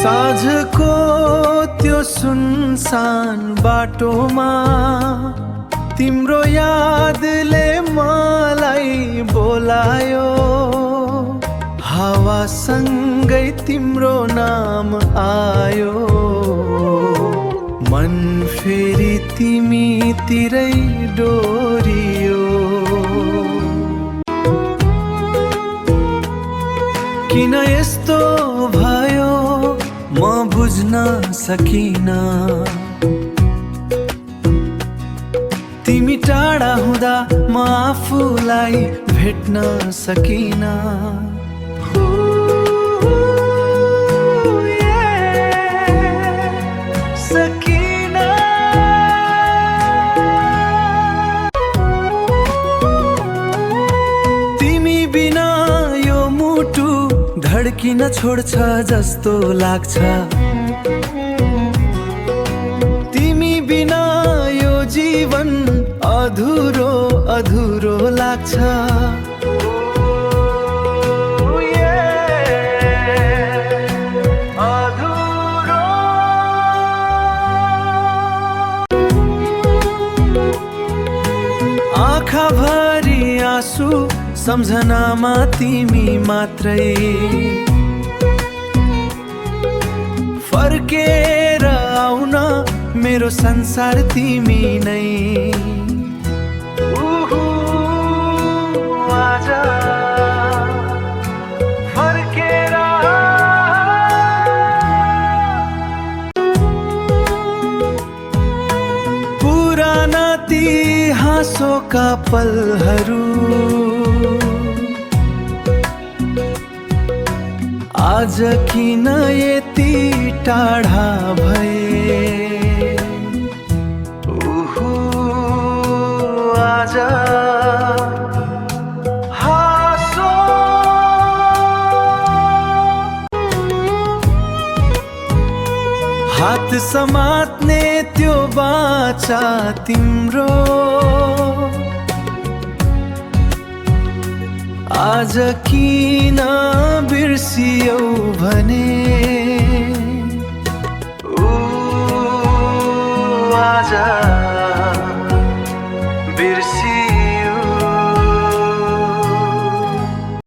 साँझको त्यो सुनसान बाटोमा तिम्रो यादले मलाई बोलायो, हावासँगै तिम्रो नाम आयो, मन फेरि तिमीतिरै डोरियो। किन यस्तो भयो म बुझ्न सकिन, तिमी टाढा हुँदा म आफूलाई भेट्न सकिन। तिमी बिना यो मुटु धड्किन छोड्छ जस्तो लाग्छ, तिमी बिना यो जीवन अधुरो अधुरो लाग्छ। आँखाभरि आँसु सम्झनामा तिमी मात्रै, फर्केर आउन मेरो संसार तिमी नै। आजा फर्केर पुराना ती हाँसोका पलहरू आज किन यति टाढा भए, आजा हाँसो। हात समात्ने त्यो बाचा तिम्रो आज किन बिर्सियौ भने,